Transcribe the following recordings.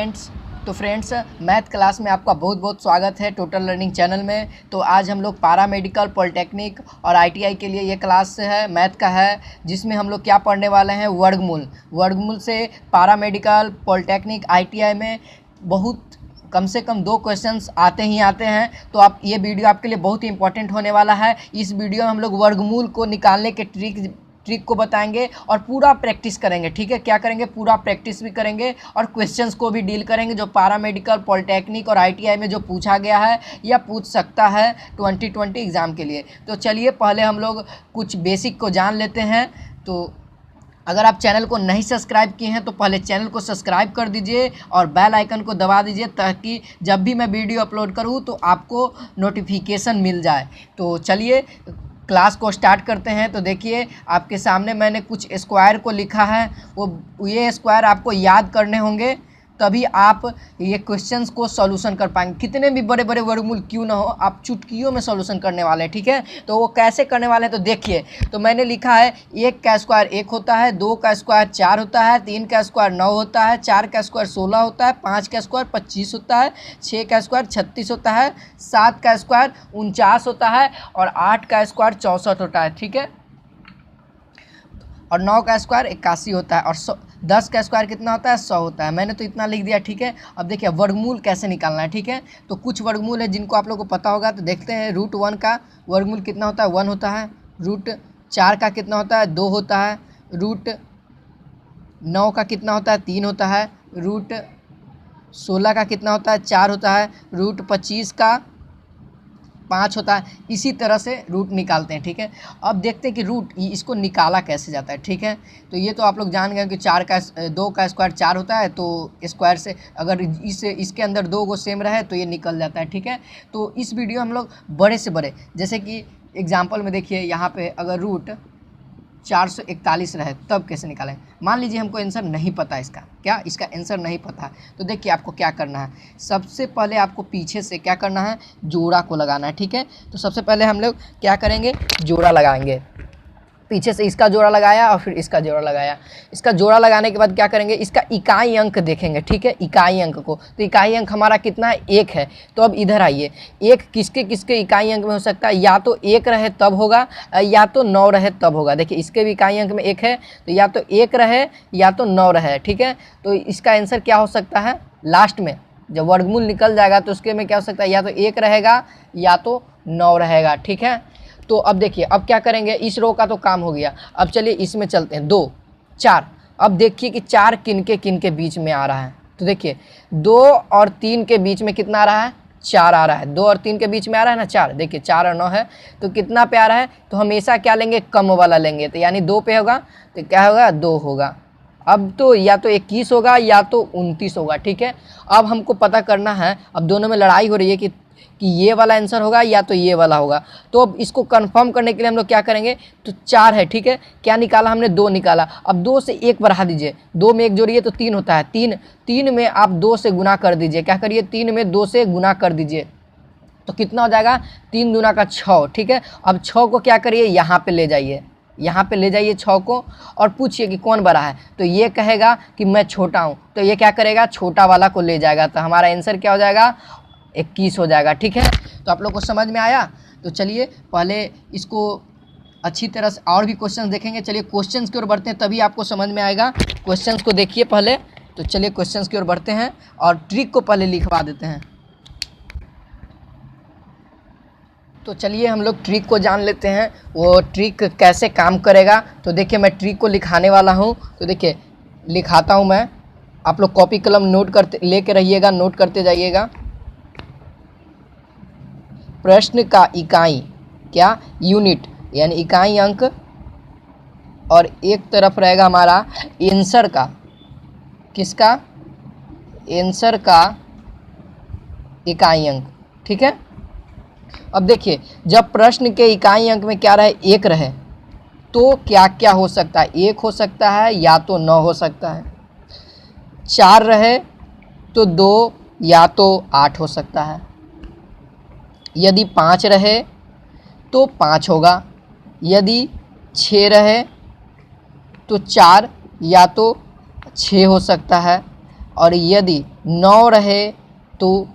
Friends math class में आपका बहुत बहुत स्वागत है टोटल लर्निंग चैनल में। तो आज हम लोग पारा मेडिकल, पॉलिटेक्निक और आईटीआई के लिए ये क्लास है मैथ का है, जिसमें हम लोग क्या पढ़ने वाले हैं, वर्गमूल से पारा मेडिकल, पॉलिटेक्निक, आईटीआई में बहुत कम से कम 2 क्वेश्चंस आते हैं। तो आप ये वीडियो आपके लिए बहुत ही इंपॉर्टेंट होने वाला है। इस वीडियो में हम लोग वर्गमूल को निकालने के ट्रिक को बताएंगे और पूरा प्रैक्टिस करेंगे। ठीक है, क्या करेंगे, पूरा प्रैक्टिस भी करेंगे और क्वेश्चंस को भी डील करेंगे जो पारा मेडिकल, पॉलिटेक्निक और आईटीआई में जो पूछा गया है या पूछ सकता है 2020 एग्ज़ाम के लिए। तो चलिए पहले हम लोग कुछ बेसिक को जान लेते हैं। तो अगर आप चैनल को नहीं सब्सक्राइब किए हैं तो पहले चैनल को सब्सक्राइब कर दीजिए और बेल आइकन को दबा दीजिए, ताकि जब भी मैं वीडियो अपलोड करूं तो आपको नोटिफिकेशन मिल जाए। तो चलिए क्लास को स्टार्ट करते हैं। तो देखिए आपके सामने मैंने कुछ स्क्वायर को लिखा है, ये स्क्वायर आपको याद करने होंगे, तभी आप ये क्वेश्चंस को सॉल्यूशन कर पाएंगे। कितने भी बड़े बड़े वर्गमूल क्यों ना हो, आप चुटकियों में सॉल्यूशन करने वाले हैं। ठीक है, तो वो कैसे करने वाले हैं तो देखिए। तो मैंने लिखा है 1 का स्क्वायर 1 होता है, 2 का स्क्वायर 4 होता है, 3 का स्क्वायर 9 होता है, 4 का स्क्वायर 16 होता है, 5 का स्क्वायर 25 होता है, 6 का स्क्वायर 36 होता है, 7 का स्क्वायर 49 होता है और 8 का स्क्वायर 64 होता है। ठीक है, और 9 का स्क्वायर 81 होता है और 10 का स्क्वायर कितना होता है, 100 होता है। मैंने तो इतना लिख दिया। ठीक है, अब देखिए वर्गमूल कैसे निकालना है। ठीक है, तो कुछ वर्गमूल है जिनको आप लोगों को पता होगा, तो देखते हैं। √1 का वर्गमूल कितना होता है, 1 होता है। √4 का कितना होता है, 2 होता है। √9 का कितना होता है, 3 होता है। √16 का कितना होता है, 4 होता है। √25 का 5 होता है। इसी तरह से रूट निकालते हैं। ठीक है, अब देखते हैं कि रूट इसको निकाला कैसे जाता है। ठीक है, तो ये तो आप लोग जान गए कि 2 का स्क्वायर 4 होता है, तो स्क्वायर से अगर इसके अंदर 2 को सेम रहे तो ये निकल जाता है। ठीक है, तो इस वीडियो हम लोग बड़े से बड़े, जैसे कि एग्जाम्पल में देखिए यहाँ पे अगर √441 रहे तब कैसे निकालें। मान लीजिए हमको आंसर नहीं पता, इसका आंसर नहीं पता है, तो देखिए आपको क्या करना है। सबसे पहले आपको पीछे से क्या करना है, जोड़ा को लगाना है। ठीक है, तो सबसे पहले हम लोग क्या करेंगे, जोड़ा लगाएंगे। पीछे से इसका जोड़ा लगाया और फिर इसका जोड़ा लगाया। इसका जोड़ा लगाने के बाद क्या करेंगे, इसका इकाई अंक देखेंगे। ठीक है, इकाई अंक को, तो इकाई अंक हमारा कितना है, 1 है। तो अब इधर आइए, 1 किसके किसके इकाई अंक में हो सकता है, या तो 1 रहे तब होगा या तो 9 रहे तब होगा। देखिए इसके भी इकाई अंक में 1 है, तो या तो 1 रहे या तो 9 रहे। ठीक है, तो इसका आंसर क्या हो सकता है, लास्ट में जब वर्गमूल निकल जाएगा तो उसके में क्या हो सकता है, या तो 1 रहेगा या तो 9 रहेगा। ठीक है, तो अब देखिए अब क्या करेंगे, इस रो का तो काम हो गया। अब चलिए इसमें चलते हैं, 2 4। अब देखिए कि 4 किन के बीच में आ रहा है, तो देखिए 2 और 3 के बीच में कितना आ रहा है, 4 आ रहा है। 2 और 3 के बीच में आ रहा है ना 4, देखिए 4 और 9 है, तो कितना पे आ रहा है, तो हमेशा क्या लेंगे, कम वाला लेंगे। तो यानी 2 पे होगा तो क्या होगा, 2 होगा। अब तो या तो 21 होगा या तो 29 होगा। ठीक है, अब हमको पता करना है, अब दोनों में लड़ाई हो रही है कि ये वाला आंसर होगा या तो ये वाला होगा। तो अब इसको कंफर्म करने के लिए हम लोग क्या करेंगे, तो 4 है। ठीक है, क्या निकाला हमने, 2 निकाला। अब 2 से 1 बढ़ा दीजिए, 2 में 1 जोड़िए तो 3 होता है। 3 में आप 2 से गुना कर दीजिए। क्या करिए, 3 में 2 से गुना कर दीजिए, तो कितना हो जाएगा, 3 दूना का 6। ठीक है, अब 6 को क्या करिए, यहाँ पे ले जाइए, 6 को, और पूछिए कि कौन बड़ा है, तो ये कहेगा कि मैं छोटा हूँ, तो ये क्या करेगा, छोटा वाला को ले जाएगा। तो हमारा आंसर क्या हो जाएगा, 21 हो जाएगा। ठीक है, तो आप लोग को समझ में आया। तो चलिए पहले इसको अच्छी तरह से और भी क्वेश्चंस देखेंगे। चलिए क्वेश्चंस की ओर बढ़ते हैं, तभी आपको समझ में आएगा। क्वेश्चंस को देखिए पहले। तो चलिए क्वेश्चंस की ओर बढ़ते हैं और ट्रिक को पहले लिखवा देते हैं। तो चलिए हम लोग ट्रिक को जान लेते हैं, वो ट्रिक कैसे काम करेगा। तो देखिए मैं ट्रिक को लिखाने वाला हूँ, तो देखिए लिखाता हूँ मैं। आप लोग कॉपी कलम नोट करते लेके रहिएगा, नोट करते जाइएगा। प्रश्न का इकाई, क्या, यूनिट यानी इकाई अंक, और एक तरफ रहेगा हमारा आंसर का, किसका, आंसर का इकाई अंक। ठीक है, अब देखिए जब प्रश्न के इकाई अंक में क्या रहे, 1 रहे, तो क्या क्या हो सकता है, 1 हो सकता है या तो 9 हो सकता है। 4 रहे तो 2 या तो 8 हो सकता है। यदि 5 रहे तो 5 होगा। यदि 6 रहे तो 4 या तो 6 हो सकता है। और यदि 9 रहे तो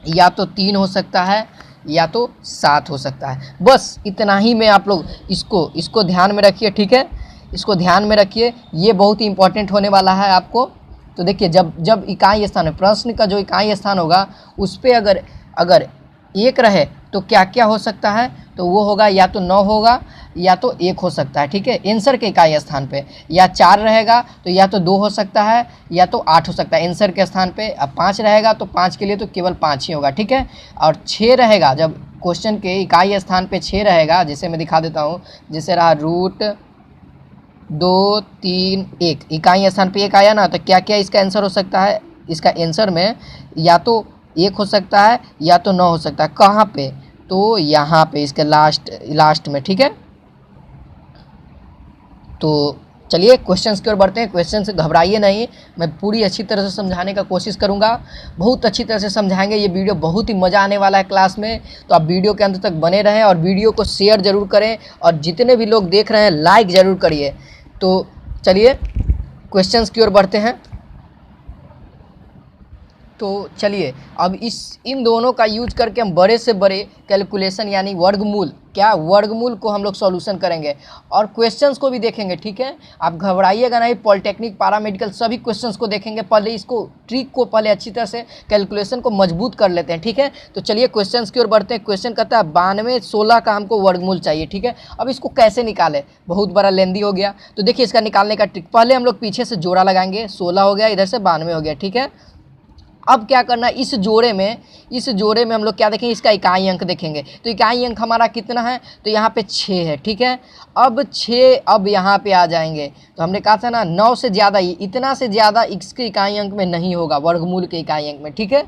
या तो 3 हो सकता है या तो 7 हो सकता है। बस इतना ही में आप लोग इसको ध्यान में रखिए, ठीक है, इसको ध्यान में रखिए, ये बहुत ही इंपॉर्टेंट होने वाला है आपको। तो देखिए जब इकाई स्थान है, प्रश्न का जो इकाई स्थान होगा उस पर अगर 1 रहे तो क्या क्या हो सकता है, तो वो होगा या तो 9 होगा या तो 1 हो सकता है, ठीक है, आंसर के इकाई स्थान पे। या 4 रहेगा तो या तो 2 हो सकता है या तो 8 हो सकता है आंसर के स्थान पे। अब 5 रहेगा तो 5 के लिए तो केवल 5 ही होगा, ठीक है। और 6 रहेगा, जब क्वेश्चन के इकाई स्थान पे 6 रहेगा, जैसे मैं दिखा देता हूँ, जैसे रहा √2 3 1, इकाई स्थान पे 1 आया ना, तो क्या क्या इसका आंसर हो सकता है, इसका आंसर में या तो 1 हो सकता है या तो 9 हो सकता है। कहाँ पे, तो यहाँ पे इसके लास्ट में, ठीक है। तो चलिए क्वेश्चंस की ओर बढ़ते हैं। क्वेश्चन से घबराइए नहीं, मैं पूरी अच्छी तरह से समझाने का कोशिश करूंगा, बहुत अच्छी तरह से समझाएंगे। ये वीडियो बहुत ही मज़ा आने वाला है क्लास में, तो आप वीडियो के अंत तक बने रहें और वीडियो को शेयर ज़रूर करें और जितने भी लोग देख रहे हैं लाइक ज़रूर करिए। तो चलिए क्वेश्चंस की ओर बढ़ते हैं। तो चलिए अब इन दोनों का यूज करके हम बड़े से बड़े कैलकुलेशन यानी वर्गमूल को हम लोग सॉल्यूशन करेंगे और क्वेश्चंस को भी देखेंगे, ठीक है। आप घबराइएगा नहीं, पॉलिटेक्निक पैरामेडिकल सभी क्वेश्चंस को देखेंगे। पहले इसको ट्रिक को पहले अच्छी तरह से कैलकुलेशन को मजबूत कर लेते हैं, ठीक है। तो चलिए क्वेश्चंस की ओर बढ़ते हैं। क्वेश्चन कहता है 92 16 का हमको वर्गमूल चाहिए, ठीक है। अब इसको कैसे निकालें, बहुत बड़ा लेंदी हो गया। तो देखिए इसका निकालने का ट्रिक, पहले हम लोग पीछे से जोड़ा लगाएंगे, 16 हो गया, इधर से 92 हो गया, ठीक है। अब क्या करना है, इस जोड़े में हम लोग क्या देखेंगे, इसका इकाई अंक देखेंगे। तो इकाई अंक हमारा कितना है, तो यहाँ पे 6 है, ठीक है। अब 6 अब यहाँ पे आ जाएंगे, तो हमने कहा था ना 9 से ज़्यादा, इतना से ज़्यादा इसके इकाई अंक में नहीं होगा, वर्गमूल के इकाई अंक में, ठीक है।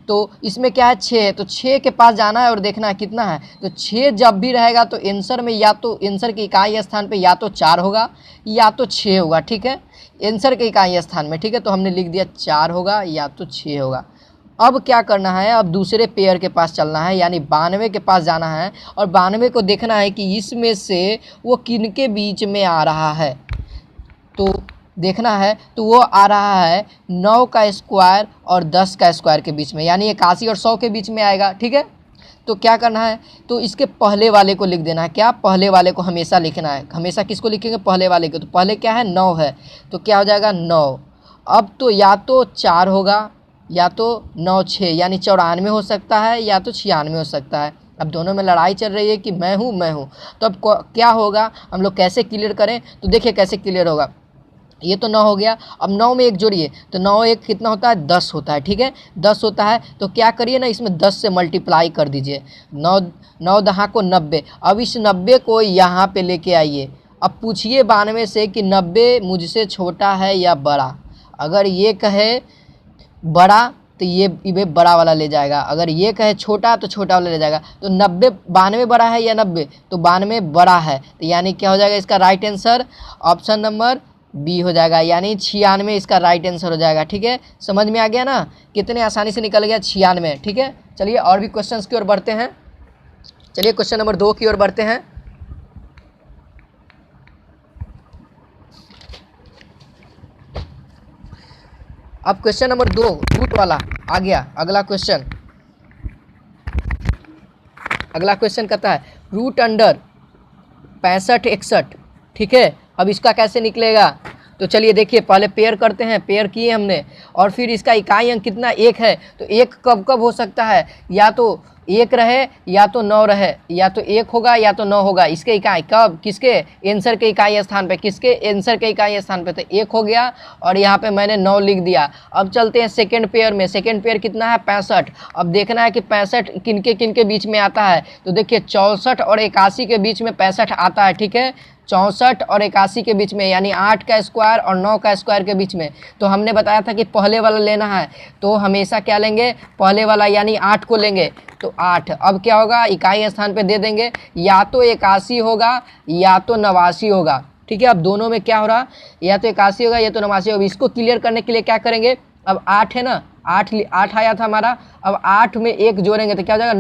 तो इसमें क्या है, 6 है, तो 6 के पास जाना है और देखना है कितना है। तो 6 जब भी रहेगा तो आंसर में या तो आंसर के इकाई स्थान पे या तो 4 होगा या तो 6 होगा, ठीक है, आंसर के इकाई स्थान में, ठीक है। तो हमने लिख दिया 4 होगा या तो 6 होगा। अब क्या करना है, अब दूसरे पेयर के पास चलना है, यानी 92 के पास जाना है और 92 को देखना है कि इसमें से वो किनके बीच में आ रहा है। तो देखना है, तो वो आ रहा है 9 का स्क्वायर और 10 का स्क्वायर के बीच में, यानी 81 और 100 के बीच में आएगा, ठीक है। तो क्या करना है, तो इसके पहले वाले को लिख देना है। क्या, पहले वाले को हमेशा लिखना है। हमेशा किसको लिखेंगे, पहले वाले को। तो पहले क्या है, 9 है, तो क्या हो जाएगा 9। अब तो या तो 4 होगा या तो 9 6, यानी 94 हो सकता है या तो 96 हो सकता है। अब दोनों में लड़ाई चल रही है कि मैं हूँ। तो अब क्या होगा, हम लोग कैसे क्लियर करें, तो देखिए कैसे क्लियर होगा। ये तो 9 हो गया, अब 9 में 1 जोड़िए, तो 9 1 कितना होता है, 10 होता है, ठीक है, 10 होता है। तो क्या करिए ना, इसमें 10 से मल्टीप्लाई कर दीजिए, 9 दहा को 90। अब इस 90 को यहाँ पे लेके आइए। अब पूछिए 92 से कि 90 मुझसे छोटा है या बड़ा। अगर ये कहे बड़ा तो ये बड़ा वाला ले जाएगा, अगर ये कहे छोटा तो छोटा वाला ले जाएगा। तो 92 बड़ा है या 90, तो 92 बड़ा है, तो यानी क्या हो जाएगा इसका right answer, option number B हो जाएगा, यानी 96 इसका राइट आंसर हो जाएगा, ठीक है। समझ में आ गया ना, कितने आसानी से निकल गया 96, ठीक है। चलिए और भी क्वेश्चंस की ओर बढ़ते हैं। चलिए क्वेश्चन नंबर 2 की ओर बढ़ते हैं। अब क्वेश्चन नंबर 2 रूट वाला आ गया। अगला क्वेश्चन कहता है रूट अंडर 65 61, ठीक है। अब इसका कैसे निकलेगा, तो चलिए देखिए, पहले पेयर करते हैं। पेयर किए हमने और फिर इसका इकाई अंक कितना, 1 है। तो 1 कब कब हो सकता है, या तो 1 रहे या तो 9 रहे, या तो 1 होगा या तो 9 होगा। इसके इकाई कब, किसके, आंसर के इकाई स्थान पे, किसके, आंसर के इकाई स्थान पे। तो 1 हो गया और यहाँ पे मैंने 9 लिख दिया। अब चलते हैं सेकेंड पेयर में। सेकेंड पेयर कितना है, 65। अब देखना है कि 65 किनके बीच में आता है। तो देखिए 64 और 81 के बीच में 65 आता है, ठीक है। 64 और 81 के बीच में, यानी 8 का स्क्वायर और 9 का स्क्वायर के बीच में। तो हमने बताया था कि पहले वाला लेना है, तो हमेशा क्या लेंगे, पहले वाला, यानी 8 को लेंगे। तो 8, अब क्या होगा, इकाई स्थान पे दे देंगे, या तो 81 होगा या तो 89 होगा, ठीक है। अब दोनों में क्या हो रहा, या तो 81 होगा या तो 89 होगा। इसको क्लियर करने के लिए क्या करेंगे, अब 8 है ना, 8 आया था हमारा। अब 8 में 1 जोड़ेंगे तो क्या हो जाएगा,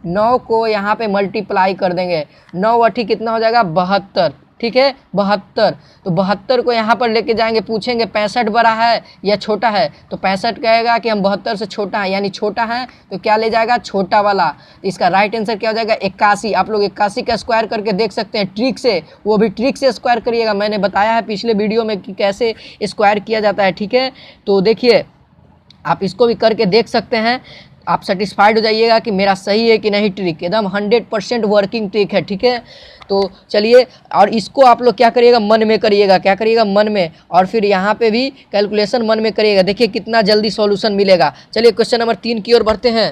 9 को यहाँ पे मल्टीप्लाई कर देंगे। 9 8 कितना हो जाएगा, 72, ठीक है 72। तो 72 को यहाँ पर लेके जाएंगे, पूछेंगे 65 बड़ा है या छोटा है, तो 65 कहेगा कि हम 72 से छोटा है, यानी छोटा है तो क्या ले जाएगा, छोटा वाला। तो इसका राइट आंसर क्या हो जाएगा 81। आप लोग 81 का स्क्वायर करके देख सकते हैं ट्रिक से, वो भी ट्रिक से स्क्वायर करिएगा, मैंने बताया है पिछले वीडियो में कि कैसे स्क्वायर किया जाता है, ठीक है। तो देखिए आप इसको भी करके देख सकते हैं, आप सेटिस्फाइड हो जाइएगा कि मेरा सही है कि नहीं ट्रिक, एकदम 100% वर्किंग ट्रिक है, ठीक है। तो चलिए, और इसको आप लोग क्या करिएगा, मन में करिएगा, क्या करिएगा, मन में, और फिर यहाँ पे भी कैलकुलेशन मन में करिएगा, देखिए कितना जल्दी सॉल्यूशन मिलेगा। चलिए क्वेश्चन नंबर 3 की ओर बढ़ते हैं।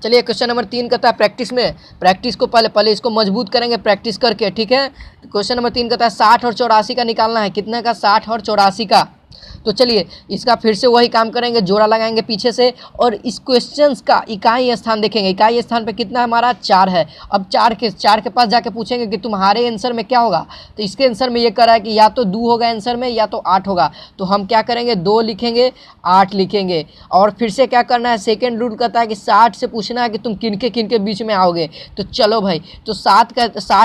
चलिए क्वेश्चन नंबर 3 कहता है प्रैक्टिस में, प्रैक्टिस को पहले इसको मजबूत करेंगे प्रैक्टिस करके, ठीक है। क्वेश्चन नंबर 3 कहता है 60 और 84 का निकालना है, कितने का, 60 और 84 का। तो चलिए इसका फिर से वही काम करेंगे, जोड़ा लगाएंगे पीछे से, और इस क्वेश्चंस का इकाई स्थान देखेंगे, इकाई स्थान पे कितना हमारा 4 है। अब 4 के पास जाके पूछेंगे कि तुम्हारे आंसर में क्या होगा, तो इसके आंसर में ये कर रहा है कि या तो 2 होगा आंसर में या तो 8 होगा, तो हम क्या करेंगे 2 लिखेंगे 8 लिखेंगे। और फिर से क्या करना है, सेकेंड रूल कहता है कि 60 से पूछना है कि तुम किनके बीच में आओगे। तो चलो भाई, तो 60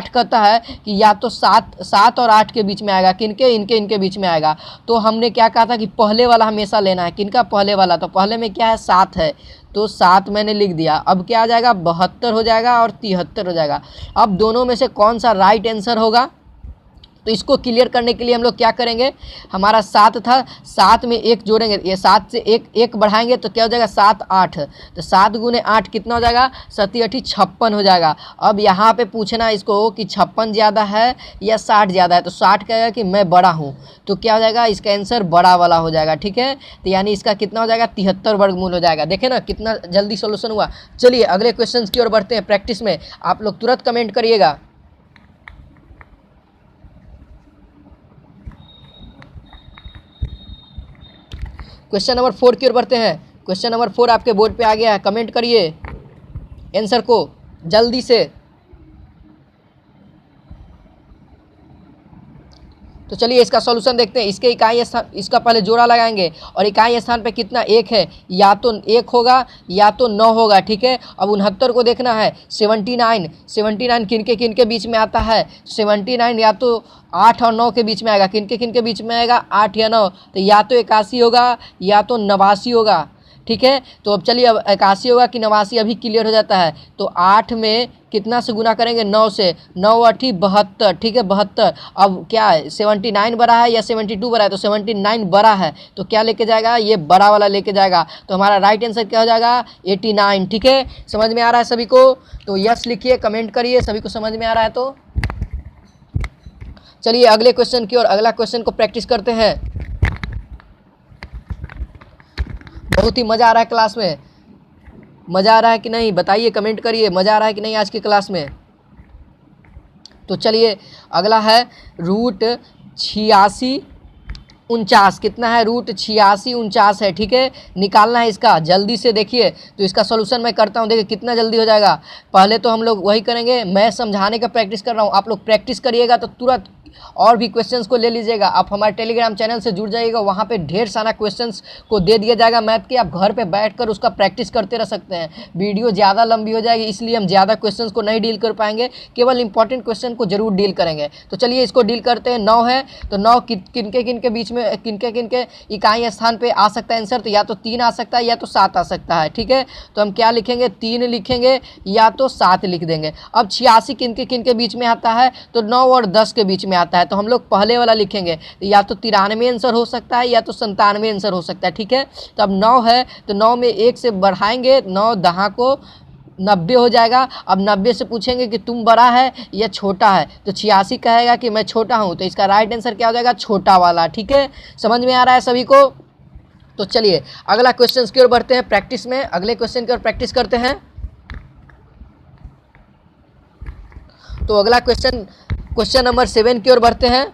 कहता है कि या तो 7 और 8 के बीच में आएगा, इनके बीच में आएगा। तो हमने क्या कहा था कि पहले वाला हमेशा लेना है, किनका, पहले वाला। तो पहले में क्या है 7 है, तो 7 मैंने लिख दिया। अब क्या आ जाएगा 72 हो जाएगा और 73 हो जाएगा। अब दोनों में से कौन सा राइट आंसर होगा, तो इसको क्लियर करने के लिए हम लोग क्या करेंगे, हमारा 7 था, 7 में 1 जोड़ेंगे, ये 7 से 1 बढ़ाएंगे तो क्या हो जाएगा 7 8, तो 7 गुने 8 कितना हो जाएगा, 7 8 56 हो जाएगा। अब यहाँ पे पूछना इसको कि 56 ज़्यादा है या 60 ज़्यादा है, तो 60 कहेगा कि मैं बड़ा हूँ, तो क्या हो जाएगा, इसका आंसर बड़ा वाला हो जाएगा, ठीक है। तो यानी इसका कितना हो जाएगा 73 वर्गमूल हो जाएगा। देखें ना कितना जल्दी सोल्यूशन हुआ। चलिए अगले क्वेश्चन की ओर बढ़ते हैं प्रैक्टिस में, आप लोग तुरंत कमेंट करिएगा। क्वेश्चन नंबर 4 की ओर बढ़ते हैं। क्वेश्चन नंबर 4 आपके बोर्ड पे आ गया है, कमेंट करिए आंसर को जल्दी से। तो चलिए इसका सॉल्यूशन देखते हैं। इसके इकाई स्थान, इसका पहले जोड़ा लगाएंगे, और इकाई स्थान पे कितना 1 है, या तो 1 होगा या तो 9 होगा, ठीक है। अब 69 को देखना है, 79 किनके बीच में आता है, 79 या तो 8 और 9 के बीच में आएगा, किनके बीच में आएगा 8 या 9, तो या तो 81 होगा या तो 89 होगा, ठीक है। तो अब चलिए, अब 81 होगा कि 89 अभी क्लियर हो जाता है। तो 8 में कितना से गुना करेंगे, 9 से, 9 8 72, ठीक है 72। अब क्या है 79 बड़ा है या 72 बड़ा है, तो 79 बड़ा है, तो क्या लेके जाएगा, ये बड़ा वाला लेके जाएगा। तो हमारा राइट आंसर क्या हो जाएगा 89, ठीक है। समझ में आ रहा है सभी को, तो यस लिखिए, कमेंट करिए सभी को समझ में आ रहा है। तो चलिए अगले क्वेश्चन की ओर, अगला क्वेश्चन को प्रैक्टिस करते हैं। बहुत ही मज़ा आ रहा है क्लास में, मज़ा आ रहा है कि नहीं बताइए, कमेंट करिए, मज़ा आ रहा है कि नहीं आज की क्लास में। तो चलिए अगला है रूट 86 49, कितना है, रूट 86 49 है, ठीक है। निकालना है इसका, जल्दी से देखिए। तो इसका सॉल्यूशन मैं करता हूँ, देखिए कितना जल्दी हो जाएगा। पहले तो हम लोग वही करेंगे, मैं समझाने का प्रैक्टिस कर रहा हूँ, आप लोग प्रैक्टिस करिएगा तो तुरंत और भी क्वेश्चंस को ले लीजिएगा। आप हमारे टेलीग्राम चैनल से जुड़ जाइएगा, वहाँ पे ढेर सारा क्वेश्चंस को दे दिया जाएगा मैथ के, आप घर पे बैठकर उसका प्रैक्टिस करते रह सकते हैं। वीडियो ज़्यादा लंबी हो जाएगी, इसलिए हम ज़्यादा क्वेश्चंस को नहीं डील कर पाएंगे, केवल इंपॉर्टेंट क्वेश्चन को जरूर डील करेंगे। तो चलिए इसको डील करते हैं। 9 है, तो 9 किनके बीच में, किनके इकाई स्थान पर आ सकता है आंसर, तो या तो 3 आ सकता है या तो 7 आ सकता है, ठीक है। तो हम क्या लिखेंगे, 3 लिखेंगे या तो 7 लिख देंगे। अब 86 किनके बीच में आता है, तो 9 और 10 के बीच में आता है, तो हम लोग पहले वाला लिखेंगे, या तो 93 आंसर हो सकता है या तो 97 आंसर हो सकता है, ठीक है। तो अब 9 है, तो 9 में 1 से बढ़ाएंगे, 9 10 को 90 हो जाएगा। अब 90 से पूछेंगे कि तुम बड़ा है या छोटा है, तो 86 कहेगा कि मैं छोटा हूँ, तो इसका राइट आंसर क्या हो जाएगा, छोटा वाला, ठीक है। समझ में आ रहा है सभी को। तो चलिए अगला क्वेश्चन की ओर बढ़ते हैं प्रैक्टिस में, अगले क्वेश्चन की ओर प्रैक्टिस करते हैं। तो अगला क्वेश्चन नंबर 7 की ओर बढ़ते हैं।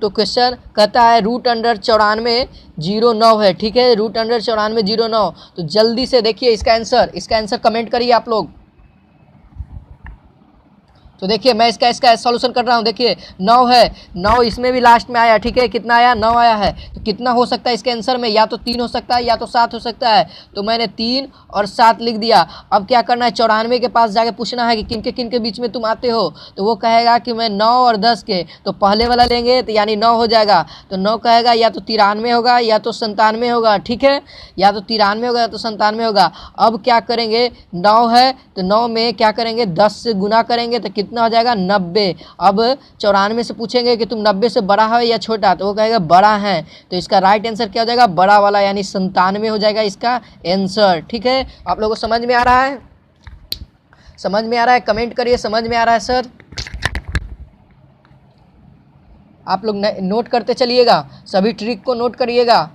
तो क्वेश्चन कहता है रूट अंडर 94 09 है, ठीक है, रूट अंडर 94 09। तो जल्दी से देखिए इसका आंसर कमेंट करिए आप लोग। तो देखिए मैं इसका सॉल्यूशन कर रहा हूँ। देखिए 9 है, 9 इसमें भी लास्ट में आया, ठीक है, कितना आया, 9 आया है। तो कितना हो सकता है इसके आंसर में, या तो 3 हो सकता है या तो 7 हो सकता है। तो मैंने 3 और 7 लिख दिया। अब क्या करना है, 94 के पास जाके पूछना है कि किन के बीच में तुम आते हो। तो वो कहेगा कि मैं 9 और 10 के, तो पहले वाला लेंगे तो यानी 9 हो जाएगा। तो 9 कहेगा या तो 93 होगा या तो 97 होगा, ठीक है, या तो 93 होगा या तो 97 होगा। अब क्या करेंगे, 9 है तो 9 में क्या करेंगे, 10 से गुना करेंगे तो कितना हो जाएगा, 90। अब 94 से पूछेंगे कि तुम 90 से बड़ा है या छोटा, तो वो कहेगा बड़ा है। तो इसका राइट आंसर क्या हो जाएगा, बड़ा वाला, यानी 97 हो जाएगा इसका आंसर। ठीक है, आप लोगों को समझ में आ रहा है, समझ में आ रहा है, कमेंट करिए समझ में आ रहा है सर। आप लोग नोट करते चलिएगा, सभी ट्रिक को नोट करिएगा।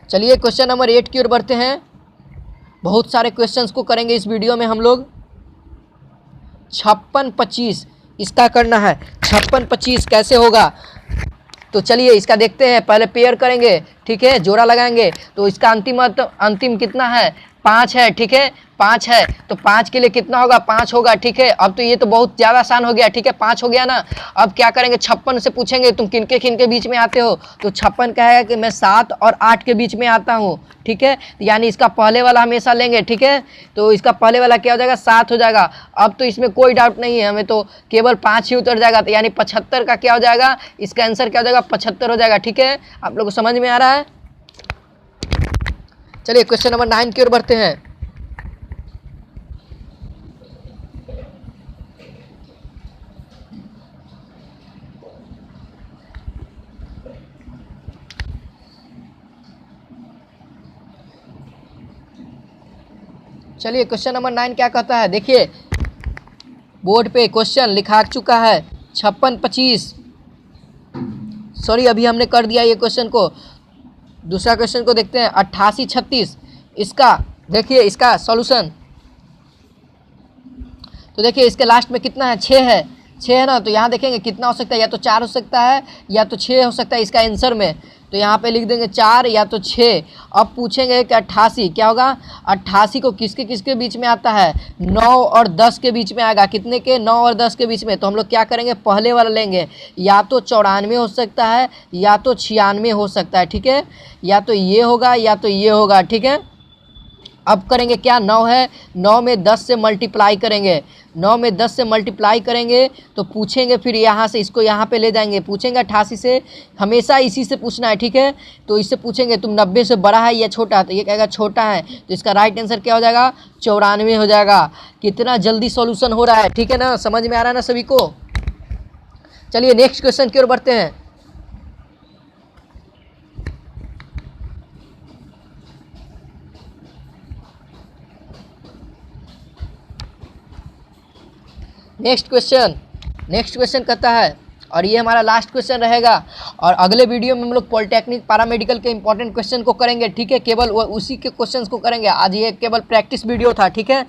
चलिए क्वेश्चन नंबर 8 की ओर बढ़ते हैं। बहुत सारे क्वेश्चंस को करेंगे इस वीडियो में हम लोग। 56-25 इसका करना है। 56-25 कैसे होगा, तो चलिए इसका देखते हैं। पहले पेयर करेंगे, ठीक है, जोड़ा लगाएंगे। तो इसका अंतिम कितना है, 5 है, ठीक है, 5 है। तो 5 के लिए कितना होगा, 5 होगा, ठीक है। अब तो ये तो बहुत ज़्यादा आसान हो गया, ठीक है, 5 हो गया ना। अब क्या करेंगे, 56 से पूछेंगे तुम किन के बीच में आते हो। तो 56 कहेगा कि मैं 7 और 8 के बीच में आता हूँ, ठीक है, यानी इसका पहले वाला हमेशा लेंगे, ठीक है। तो इसका पहले वाला क्या हो जाएगा, 7 हो जाएगा। अब तो इसमें कोई डाउट नहीं है, हमें तो केवल 5 ही उतर जाएगा। तो यानी 75 का क्या हो जाएगा, इसका आंसर क्या हो जाएगा, 75 हो जाएगा, ठीक है। आप लोग को समझ में आ रहा है। चलिए क्वेश्चन नंबर 9 की ओर बढ़ते हैं। चलिए क्वेश्चन नंबर 9 क्या कहता है, देखिए बोर्ड पे क्वेश्चन लिखा चुका है 56-25। सॉरी अभी हमने कर दिया ये क्वेश्चन को। दूसरा क्वेश्चन को देखते हैं 88-36। इसका देखिए इसका सॉल्यूशन। तो देखिए इसके लास्ट में कितना है, 6 है, 6 है ना। तो यहाँ देखेंगे कितना हो सकता है, या तो 4 हो सकता है या तो 6 हो सकता है इसका आंसर में। तो यहाँ पे लिख देंगे 4 या तो 6। अब पूछेंगे कि 88 क्या होगा, 88 को किसके बीच में आता है, 9 और 10 के बीच में आएगा। कितने के, 9 और 10 के बीच में। तो हम लोग क्या करेंगे, पहले वाला लेंगे। या तो 94 हो सकता है या तो 96 हो सकता है, ठीक है, या तो ये होगा या तो ये होगा, ठीक है। अब करेंगे क्या, 9 है, 9 में 10 से मल्टीप्लाई करेंगे, 9 में 10 से मल्टीप्लाई करेंगे। तो पूछेंगे फिर यहाँ से, इसको यहाँ पे ले जाएंगे, पूछेंगे 88 से, हमेशा इसी से पूछना है, ठीक है। तो इससे पूछेंगे तुम 90 से बड़ा है या छोटा, तो ये कहेगा छोटा है। तो इसका राइट आंसर क्या हो जाएगा, 94 हो जाएगा। कितना जल्दी सॉल्यूशन हो रहा है, ठीक है ना, समझ में आ रहा है ना सभी को। चलिए नेक्स्ट क्वेश्चन की ओर बढ़ते हैं। नेक्स्ट क्वेश्चन कहता है, और ये हमारा लास्ट क्वेश्चन रहेगा। और अगले वीडियो में हम लोग पॉलिटेक्निक पैरामेडिकल के इंपॉर्टेंट क्वेश्चन को करेंगे, ठीक है, केवल उसी के क्वेश्चंस को करेंगे। आज ये केवल प्रैक्टिस वीडियो था, ठीक है।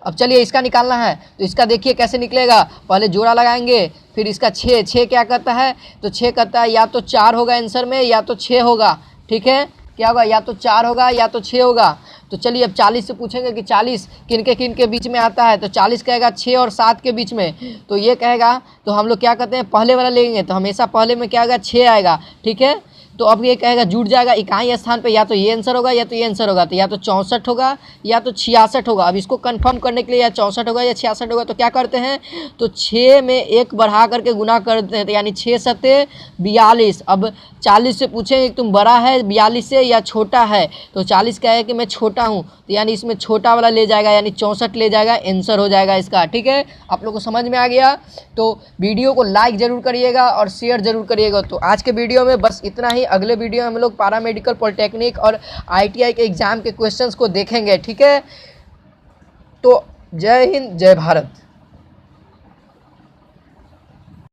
अब चलिए इसका निकालना है। तो इसका देखिए कैसे निकलेगा, पहले जोड़ा लगाएंगे, फिर इसका 6 क्या कहता है, तो 6 कहता है या तो 4 होगा आंसर में या तो 6 होगा, ठीक है, क्या होगा, या तो 4 होगा या तो 6 होगा। तो चलिए अब 40 से पूछेंगे कि 40 किन के बीच में आता है। तो 40 कहेगा 6 और 7 के बीच में। तो ये कहेगा, तो हम लोग क्या कहते हैं, पहले वाला लेंगे। तो हमेशा पहले में क्या आएगा, 6 आएगा, ठीक है। तो अब ये कहेगा जुड़ जाएगा इकाई स्थान पे, या तो ये आंसर होगा या तो ये आंसर होगा। तो या तो 64 होगा या तो 66 होगा। अब इसको कंफर्म करने के लिए या 64 होगा या 66 होगा, तो क्या करते हैं, तो 6 में 1 बढ़ा करके गुना करते हैं। तो यानी 6 सत्ते 42। अब 40 से पूछेंगे कि तुम बड़ा है 42 से या छोटा है। तो 40 कहेगा कि मैं छोटा हूँ, तो यानी इसमें छोटा वाला ले जाएगा, यानी 64 ले जाएगा, आंसर हो जाएगा इसका, ठीक है। आप लोग को समझ में आ गया। तो वीडियो को लाइक ज़रूर करिएगा और शेयर ज़रूर करिएगा। तो आज के वीडियो में बस इतना ही। अगले वीडियो में हम लोग पैरामेडिकल, पॉलिटेक्निक और ITI के एग्ज़ाम के क्वेश्चंस को देखेंगे, ठीक है। तो जय हिंद, जय भारत।